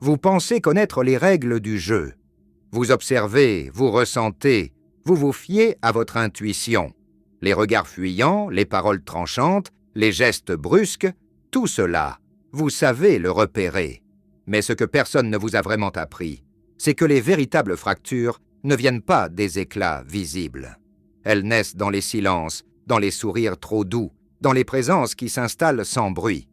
Vous pensez connaître les règles du jeu. Vous observez, vous ressentez, vous vous fiez à votre intuition. Les regards fuyants, les paroles tranchantes, les gestes brusques, tout cela, vous savez le repérer. Mais ce que personne ne vous a vraiment appris, c'est que les véritables fractures ne viennent pas des éclats visibles. Elles naissent dans les silences, dans les sourires trop doux, dans les présences qui s'installent sans bruit.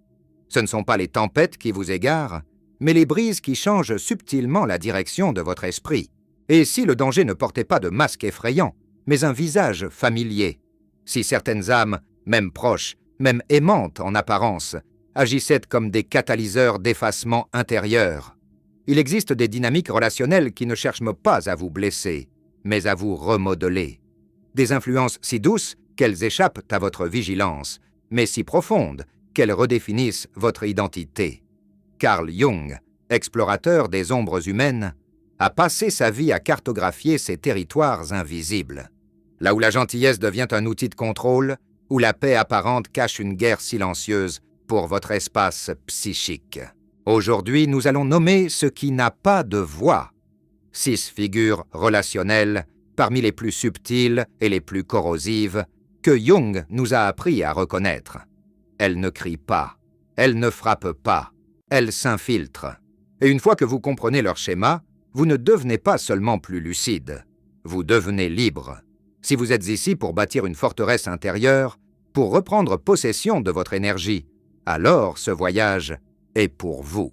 Ce ne sont pas les tempêtes qui vous égarent, mais les brises qui changent subtilement la direction de votre esprit. Et si le danger ne portait pas de masque effrayant, mais un visage familier, si certaines âmes, même proches, même aimantes en apparence, agissaient comme des catalyseurs d'effacement intérieur. Il existe des dynamiques relationnelles qui ne cherchent pas à vous blesser, mais à vous remodeler. Des influences si douces qu'elles échappent à votre vigilance, mais si profondes qu'elles redéfinissent votre identité. Carl Jung, explorateur des ombres humaines, a passé sa vie à cartographier ces territoires invisibles. Là où la gentillesse devient un outil de contrôle, où la paix apparente cache une guerre silencieuse pour votre espace psychique. Aujourd'hui, nous allons nommer ce qui n'a pas de voix. 6 figures relationnelles, parmi les plus subtiles et les plus corrosives, que Jung nous a appris à reconnaître. Elles ne crient pas, elles ne frappent pas, elles s'infiltrent. Et une fois que vous comprenez leur schéma, vous ne devenez pas seulement plus lucide, vous devenez libre. Si vous êtes ici pour bâtir une forteresse intérieure, pour reprendre possession de votre énergie, alors ce voyage est pour vous.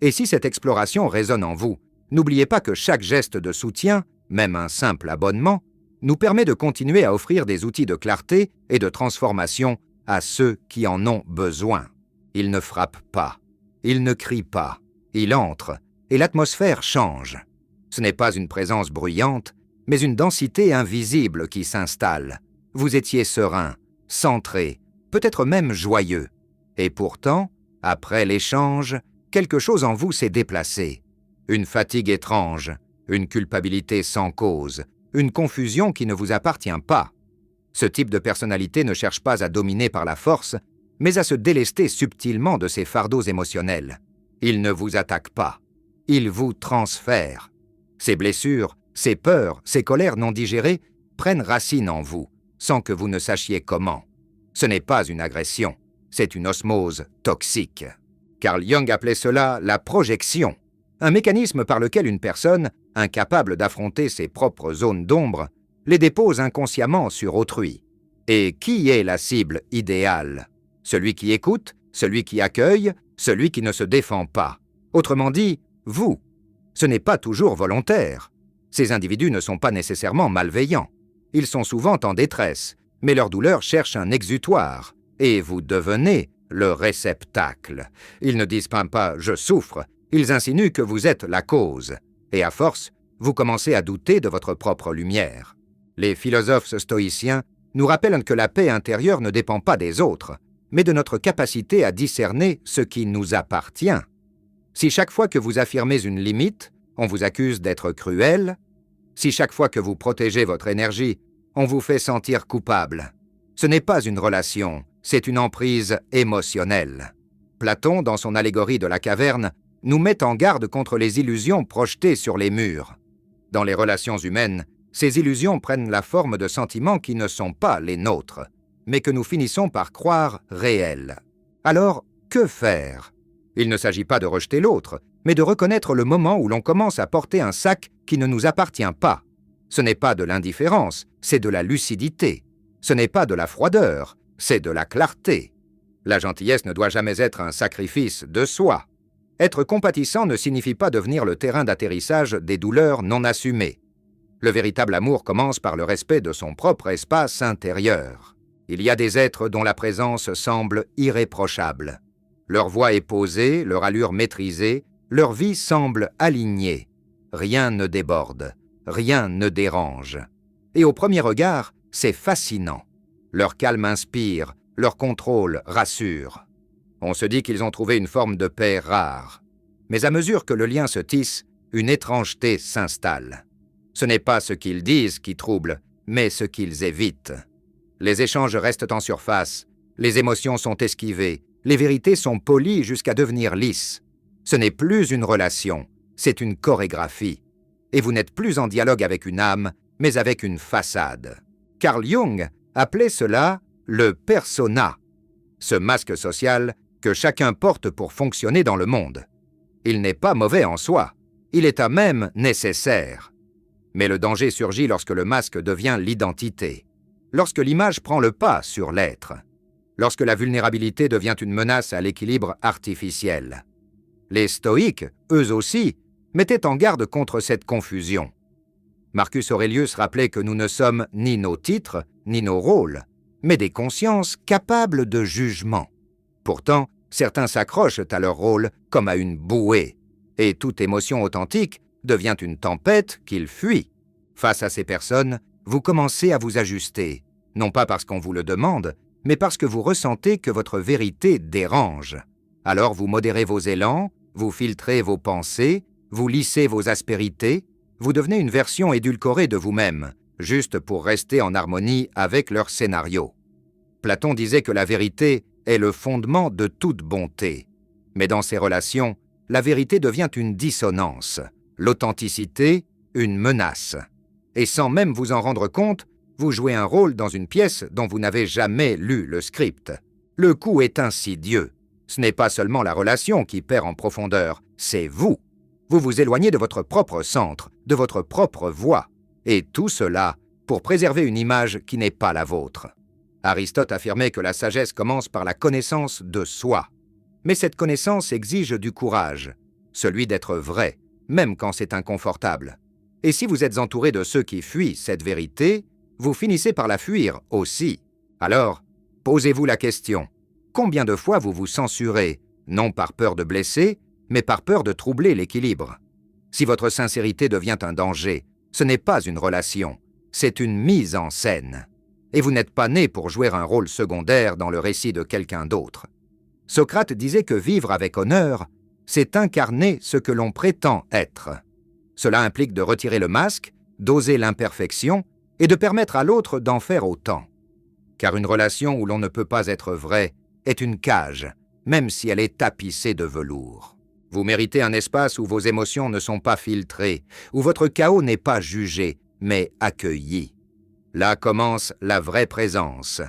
Et si cette exploration résonne en vous, n'oubliez pas que chaque geste de soutien, même un simple abonnement, nous permet de continuer à offrir des outils de clarté et de transformation à ceux qui en ont besoin. Ils ne frappent pas, ils ne crient pas, ils entrent, et l'atmosphère change. Ce n'est pas une présence bruyante, mais une densité invisible qui s'installe. Vous étiez serein, centré, peut-être même joyeux. Et pourtant, après l'échange, quelque chose en vous s'est déplacé. Une fatigue étrange, une culpabilité sans cause, une confusion qui ne vous appartient pas. Ce type de personnalité ne cherche pas à dominer par la force, mais à se délester subtilement de ses fardeaux émotionnels. Il ne vous attaque pas, il vous transfère. Ces blessures, ces peurs, ces colères non digérées prennent racine en vous, sans que vous ne sachiez comment. Ce n'est pas une agression, c'est une osmose toxique. Carl Jung appelait cela la projection, un mécanisme par lequel une personne, incapable d'affronter ses propres zones d'ombre, les dépose inconsciemment sur autrui. Et qui est la cible idéale? Celui qui écoute, celui qui accueille, celui qui ne se défend pas. Autrement dit, vous. Ce n'est pas toujours volontaire. Ces individus ne sont pas nécessairement malveillants. Ils sont souvent en détresse, mais leur douleur cherche un exutoire, et vous devenez le réceptacle. Ils ne disent pas « je souffre », ils insinuent que vous êtes la cause. Et à force, vous commencez à douter de votre propre lumière. Les philosophes stoïciens nous rappellent que la paix intérieure ne dépend pas des autres, mais de notre capacité à discerner ce qui nous appartient. Si chaque fois que vous affirmez une limite, on vous accuse d'être cruel, si chaque fois que vous protégez votre énergie, on vous fait sentir coupable, ce n'est pas une relation, c'est une emprise émotionnelle. Platon, dans son allégorie de la caverne, nous met en garde contre les illusions projetées sur les murs. Dans les relations humaines, ces illusions prennent la forme de sentiments qui ne sont pas les nôtres, mais que nous finissons par croire réels. Alors, que faire? Il ne s'agit pas de rejeter l'autre, mais de reconnaître le moment où l'on commence à porter un sac qui ne nous appartient pas. Ce n'est pas de l'indifférence, c'est de la lucidité. Ce n'est pas de la froideur, c'est de la clarté. La gentillesse ne doit jamais être un sacrifice de soi. Être compatissant ne signifie pas devenir le terrain d'atterrissage des douleurs non assumées. Le véritable amour commence par le respect de son propre espace intérieur. Il y a des êtres dont la présence semble irréprochable. Leur voix est posée, leur allure maîtrisée, leur vie semble alignée. Rien ne déborde, rien ne dérange. Et au premier regard, c'est fascinant. Leur calme inspire, leur contrôle rassure. On se dit qu'ils ont trouvé une forme de paix rare. Mais à mesure que le lien se tisse, une étrangeté s'installe. Ce n'est pas ce qu'ils disent qui trouble, mais ce qu'ils évitent. Les échanges restent en surface, les émotions sont esquivées, les vérités sont polies jusqu'à devenir lisses. Ce n'est plus une relation, c'est une chorégraphie. Et vous n'êtes plus en dialogue avec une âme, mais avec une façade. Carl Jung appelait cela le persona, ce masque social que chacun porte pour fonctionner dans le monde. Il n'est pas mauvais en soi, il est à même nécessaire. Mais le danger surgit lorsque le masque devient l'identité, lorsque l'image prend le pas sur l'être, lorsque la vulnérabilité devient une menace à l'équilibre artificiel. Les stoïques, eux aussi, mettaient en garde contre cette confusion. Marcus Aurelius rappelait que nous ne sommes ni nos titres, ni nos rôles, mais des consciences capables de jugement. Pourtant, certains s'accrochent à leur rôle comme à une bouée, et toute émotion authentique devient une tempête qu'ils fuient. Face à ces personnes, vous commencez à vous ajuster, non pas parce qu'on vous le demande, mais parce que vous ressentez que votre vérité dérange. Alors vous modérez vos élans, vous filtrez vos pensées, vous lissez vos aspérités, vous devenez une version édulcorée de vous-même, juste pour rester en harmonie avec leur scénario. Platon disait que la vérité est le fondement de toute bonté. Mais dans ces relations, la vérité devient une dissonance, l'authenticité, une menace. Et sans même vous en rendre compte, vous jouez un rôle dans une pièce dont vous n'avez jamais lu le script. Le coup est insidieux. Ce n'est pas seulement la relation qui perd en profondeur, c'est vous. Vous vous éloignez de votre propre centre, de votre propre voix. Et tout cela pour préserver une image qui n'est pas la vôtre. Aristote affirmait que la sagesse commence par la connaissance de soi. Mais cette connaissance exige du courage, celui d'être vrai, même quand c'est inconfortable. Et si vous êtes entouré de ceux qui fuient cette vérité, vous finissez par la fuir aussi. Alors, posez-vous la question, combien de fois vous vous censurez, non par peur de blesser, mais par peur de troubler l'équilibre? Si votre sincérité devient un danger, ce n'est pas une relation, c'est une mise en scène. Et vous n'êtes pas né pour jouer un rôle secondaire dans le récit de quelqu'un d'autre. Socrate disait que vivre avec honneur, c'est incarner ce que l'on prétend être. Cela implique de retirer le masque, d'oser l'imperfection et de permettre à l'autre d'en faire autant. Car une relation où l'on ne peut pas être vrai est une cage, même si elle est tapissée de velours. Vous méritez un espace où vos émotions ne sont pas filtrées, où votre chaos n'est pas jugé, mais accueilli. Là commence la vraie présence.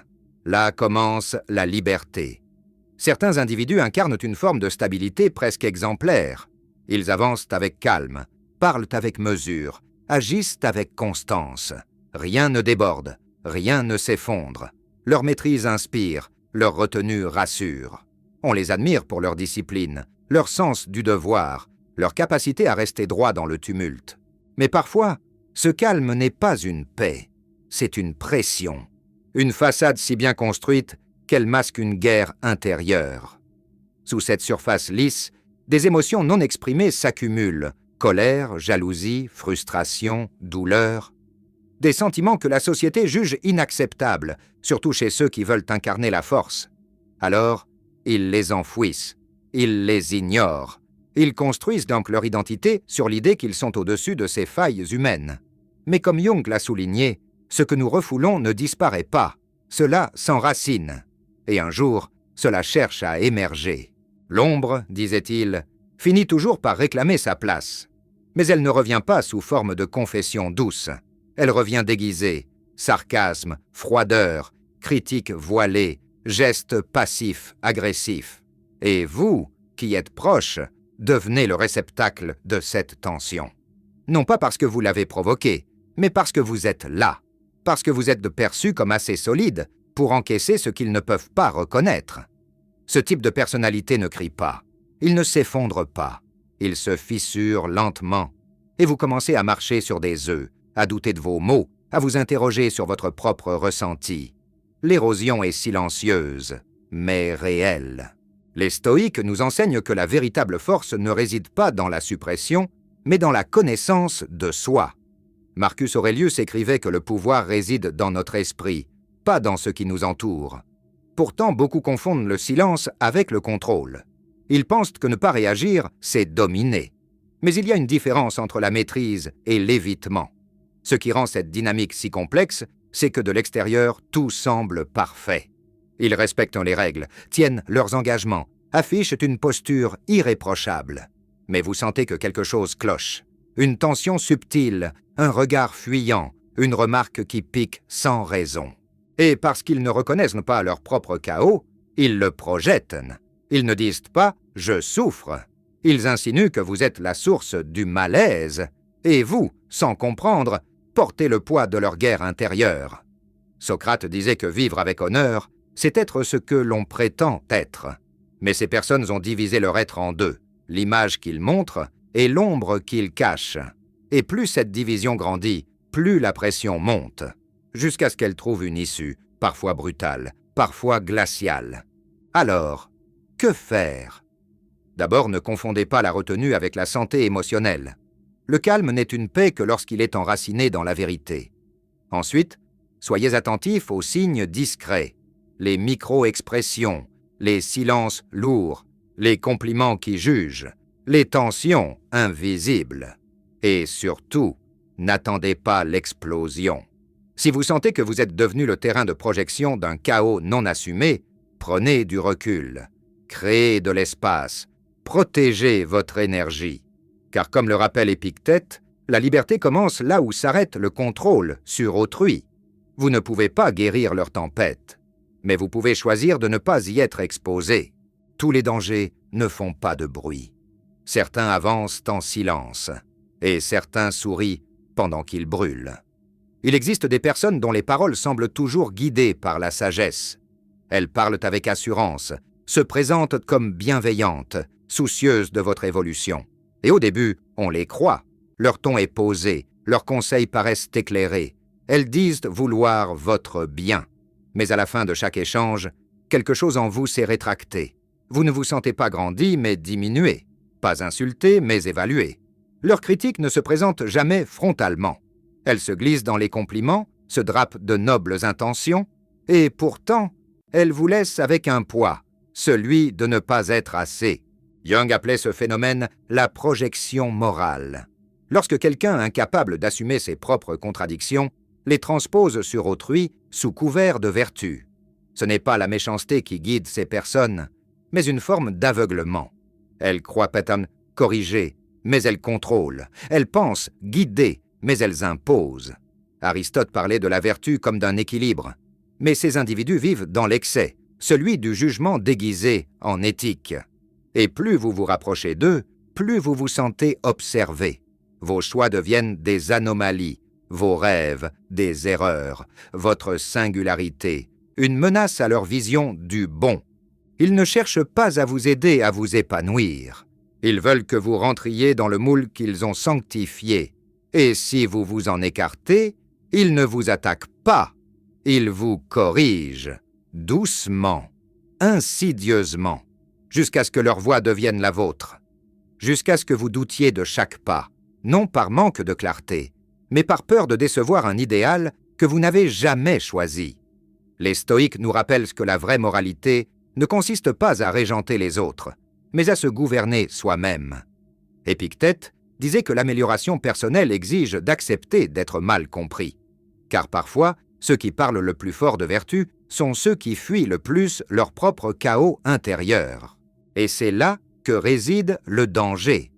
Là commence la liberté. Certains individus incarnent une forme de stabilité presque exemplaire. Ils avancent avec calme, parlent avec mesure, agissent avec constance. Rien ne déborde, rien ne s'effondre. Leur maîtrise inspire, leur retenue rassure. On les admire pour leur discipline, leur sens du devoir, leur capacité à rester droit dans le tumulte. Mais parfois, ce calme n'est pas une paix, c'est une pression. Une façade si bien construite qu'elle masque une guerre intérieure. Sous cette surface lisse, des émotions non exprimées s'accumulent, colère, jalousie, frustration, douleur. Des sentiments que la société juge inacceptables, surtout chez ceux qui veulent incarner la force. Alors, ils les enfouissent, ils les ignorent. Ils construisent donc leur identité sur l'idée qu'ils sont au-dessus de ces failles humaines. Mais comme Jung l'a souligné, ce que nous refoulons ne disparaît pas, cela s'enracine. Et un jour, cela cherche à émerger. L'ombre, disait-il, finit toujours par réclamer sa place. Mais elle ne revient pas sous forme de confession douce. Elle revient déguisée, sarcasme, froideur, critique voilée, gestes passifs, agressifs. Et vous, qui êtes proche, devenez le réceptacle de cette tension. Non pas parce que vous l'avez provoquée, mais parce que vous êtes là, parce que vous êtes perçu comme assez solide pour encaisser ce qu'ils ne peuvent pas reconnaître. Ce type de personnalité ne crie pas, il ne s'effondre pas, il se fissure lentement, et vous commencez à marcher sur des œufs, à douter de vos mots, à vous interroger sur votre propre ressenti. L'érosion est silencieuse, mais réelle. Les stoïques nous enseignent que la véritable force ne réside pas dans la suppression, mais dans la connaissance de soi. Marcus Aurelius écrivait que le pouvoir réside dans notre esprit, pas dans ce qui nous entoure. Pourtant, beaucoup confondent le silence avec le contrôle. Ils pensent que ne pas réagir, c'est dominer. Mais il y a une différence entre la maîtrise et l'évitement. Ce qui rend cette dynamique si complexe, c'est que de l'extérieur, tout semble parfait. Ils respectent les règles, tiennent leurs engagements, affichent une posture irréprochable. Mais vous sentez que quelque chose cloche. Une tension subtile, un regard fuyant, une remarque qui pique sans raison. Et parce qu'ils ne reconnaissent pas leur propre chaos, ils le projettent. Ils ne disent pas « je souffre ». Ils insinuent que vous êtes la source du malaise, et vous, sans comprendre, portez le poids de leur guerre intérieure. Socrate disait que vivre avec honneur, c'est être ce que l'on prétend être. Mais ces personnes ont divisé leur être en deux, l'image qu'ils montrent et l'ombre qu'ils cachent. Et plus cette division grandit, plus la pression monte, jusqu'à ce qu'elle trouve une issue, parfois brutale, parfois glaciale. Alors, que faire? D'abord, ne confondez pas la retenue avec la santé émotionnelle. Le calme n'est une paix que lorsqu'il est enraciné dans la vérité. Ensuite, soyez attentifs aux signes discrets, les micro-expressions, les silences lourds, les compliments qui jugent, les tensions invisibles. Et surtout, n'attendez pas l'explosion. Si vous sentez que vous êtes devenu le terrain de projection d'un chaos non assumé, prenez du recul, créez de l'espace, protégez votre énergie. Car comme le rappelle Épictète, la liberté commence là où s'arrête le contrôle sur autrui. Vous ne pouvez pas guérir leur tempête, mais vous pouvez choisir de ne pas y être exposé. Tous les dangers ne font pas de bruit. Certains avancent en silence, et certains sourient pendant qu'ils brûlent. Il existe des personnes dont les paroles semblent toujours guidées par la sagesse. Elles parlent avec assurance, se présentent comme bienveillantes, soucieuses de votre évolution. Et au début, on les croit. Leur ton est posé, leurs conseils paraissent éclairés. Elles disent vouloir votre bien. Mais à la fin de chaque échange, quelque chose en vous s'est rétracté. Vous ne vous sentez pas grandi, mais diminué. Pas insulté, mais évalué. Leurs critiques ne se présentent jamais frontalement. Elles se glissent dans les compliments, se drapent de nobles intentions, et pourtant, elles vous laissent avec un poids, celui de ne pas être assez. Jung appelait ce phénomène la projection morale. Lorsque quelqu'un incapable d'assumer ses propres contradictions les transpose sur autrui sous couvert de vertu. Ce n'est pas la méchanceté qui guide ces personnes, mais une forme d'aveuglement. Elles croient être corrigées, mais elles contrôlent. Elles pensent guider, mais elles imposent. Aristote parlait de la vertu comme d'un équilibre. Mais ces individus vivent dans l'excès, celui du jugement déguisé en éthique. Et plus vous vous rapprochez d'eux, plus vous vous sentez observé. Vos choix deviennent des anomalies, vos rêves, des erreurs, votre singularité, une menace à leur vision du bon. Ils ne cherchent pas à vous aider à vous épanouir. Ils veulent que vous rentriez dans le moule qu'ils ont sanctifié. Et si vous vous en écartez, ils ne vous attaquent pas. Ils vous corrigent, doucement, insidieusement, jusqu'à ce que leur voix devienne la vôtre, jusqu'à ce que vous doutiez de chaque pas, non par manque de clarté, mais par peur de décevoir un idéal que vous n'avez jamais choisi. Les stoïques nous rappellent que la vraie moralité ne consiste pas à régenter les autres, mais à se gouverner soi-même. Épictète disait que l'amélioration personnelle exige d'accepter d'être mal compris, car parfois, ceux qui parlent le plus fort de vertu sont ceux qui fuient le plus leur propre chaos intérieur. Et c'est là que réside le danger.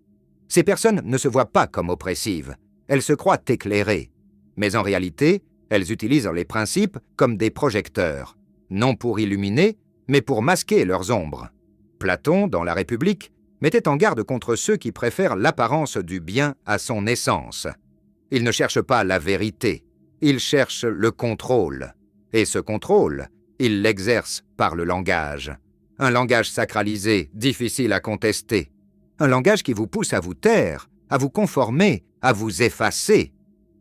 Ces personnes ne se voient pas comme oppressives, elles se croient éclairées. Mais en réalité, elles utilisent les principes comme des projecteurs, non pour illuminer, mais pour masquer leurs ombres. Platon, dans la République, mettait en garde contre ceux qui préfèrent l'apparence du bien à son essence. Ils ne cherchent pas la vérité, ils cherchent le contrôle. Et ce contrôle, ils l'exercent par le langage. Un langage sacralisé, difficile à contester. Un langage qui vous pousse à vous taire, à vous conformer, à vous effacer,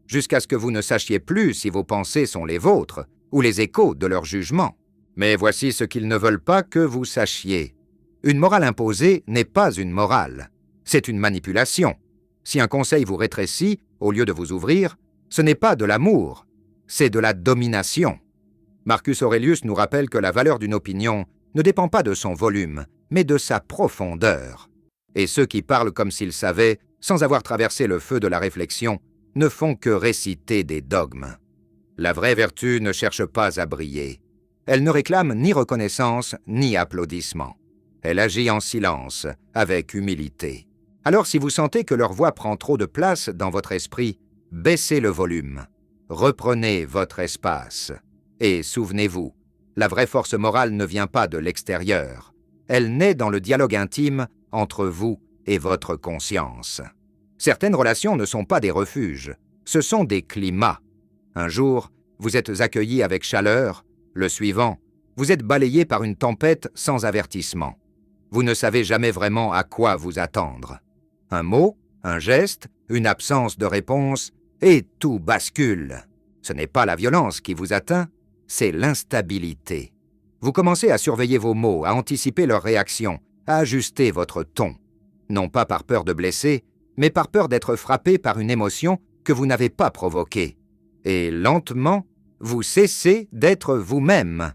jusqu'à ce que vous ne sachiez plus si vos pensées sont les vôtres ou les échos de leur jugement. Mais voici ce qu'ils ne veulent pas que vous sachiez. Une morale imposée n'est pas une morale, c'est une manipulation. Si un conseil vous rétrécit, au lieu de vous ouvrir, ce n'est pas de l'amour, c'est de la domination. Marcus Aurelius nous rappelle que la valeur d'une opinion ne dépend pas de son volume, mais de sa profondeur. Et ceux qui parlent comme s'ils savaient, sans avoir traversé le feu de la réflexion, ne font que réciter des dogmes. La vraie vertu ne cherche pas à briller. Elle ne réclame ni reconnaissance ni applaudissement. Elle agit en silence, avec humilité. Alors si vous sentez que leur voix prend trop de place dans votre esprit, baissez le volume. Reprenez votre espace. Et souvenez-vous, la vraie force morale ne vient pas de l'extérieur. Elle naît dans le dialogue intime entre vous et votre conscience. Certaines relations ne sont pas des refuges, ce sont des climats. Un jour, vous êtes accueilli avec chaleur, le suivant, vous êtes balayé par une tempête sans avertissement. Vous ne savez jamais vraiment à quoi vous attendre. Un mot, un geste, une absence de réponse, et tout bascule. Ce n'est pas la violence qui vous atteint, c'est l'instabilité. Vous commencez à surveiller vos mots, à anticiper leurs réactions, à ajuster votre ton. Non pas par peur de blesser, mais par peur d'être frappé par une émotion que vous n'avez pas provoquée. Et lentement, vous cessez d'être vous-même.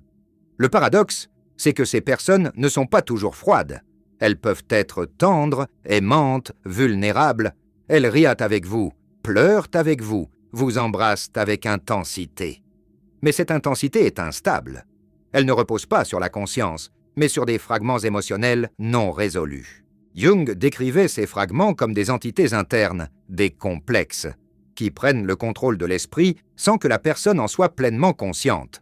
Le paradoxe, c'est que ces personnes ne sont pas toujours froides. Elles peuvent être tendres, aimantes, vulnérables. Elles rient avec vous, pleurent avec vous, vous embrassent avec intensité. Mais cette intensité est instable. Elle ne repose pas sur la conscience, mais sur des fragments émotionnels non résolus. Jung décrivait ces fragments comme des entités internes, des complexes, qui prennent le contrôle de l'esprit sans que la personne en soit pleinement consciente.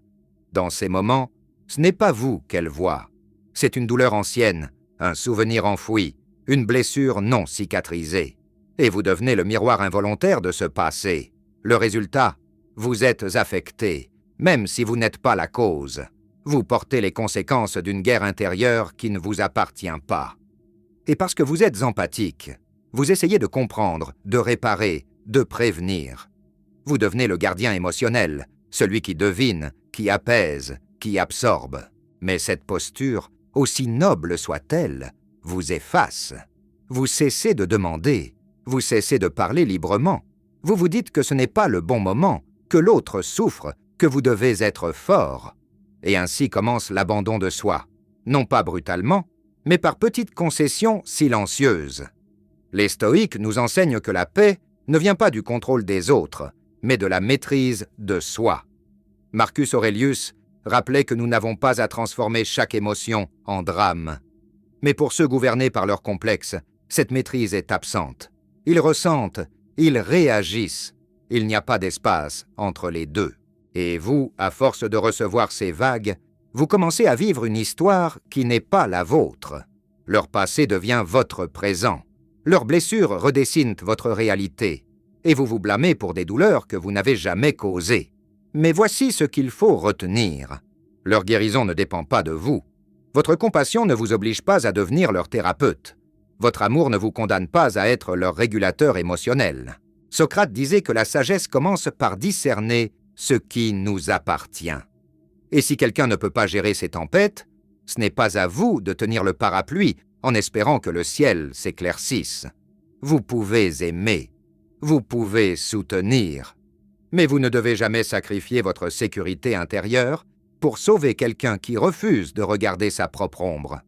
Dans ces moments, ce n'est pas vous qu'elle voit. C'est une douleur ancienne, un souvenir enfoui, une blessure non cicatrisée. Et vous devenez le miroir involontaire de ce passé. Le résultat, vous êtes affecté, même si vous n'êtes pas la cause. Vous portez les conséquences d'une guerre intérieure qui ne vous appartient pas. Et parce que vous êtes empathique, vous essayez de comprendre, de réparer, de prévenir. Vous devenez le gardien émotionnel, celui qui devine, qui apaise, qui absorbe. Mais cette posture, aussi noble soit-elle, vous efface. Vous cessez de demander, vous cessez de parler librement. Vous vous dites que ce n'est pas le bon moment, que l'autre souffre, que vous devez être fort. Et ainsi commence l'abandon de soi, non pas brutalement, mais par petites concessions silencieuses. Les stoïques nous enseignent que la paix ne vient pas du contrôle des autres, mais de la maîtrise de soi. Marcus Aurelius rappelait que nous n'avons pas à transformer chaque émotion en drame. Mais pour ceux gouvernés par leurs complexes, cette maîtrise est absente. Ils ressentent, ils réagissent. Il n'y a pas d'espace entre les deux. Et vous, à force de recevoir ces vagues, vous commencez à vivre une histoire qui n'est pas la vôtre. Leur passé devient votre présent. Leurs blessures redessinent votre réalité. Et vous vous blâmez pour des douleurs que vous n'avez jamais causées. Mais voici ce qu'il faut retenir. Leur guérison ne dépend pas de vous. Votre compassion ne vous oblige pas à devenir leur thérapeute. Votre amour ne vous condamne pas à être leur régulateur émotionnel. Socrate disait que la sagesse commence par discerner ce qui nous appartient. Et si quelqu'un ne peut pas gérer ses tempêtes, ce n'est pas à vous de tenir le parapluie en espérant que le ciel s'éclaircisse. Vous pouvez aimer, vous pouvez soutenir, mais vous ne devez jamais sacrifier votre sécurité intérieure pour sauver quelqu'un qui refuse de regarder sa propre ombre.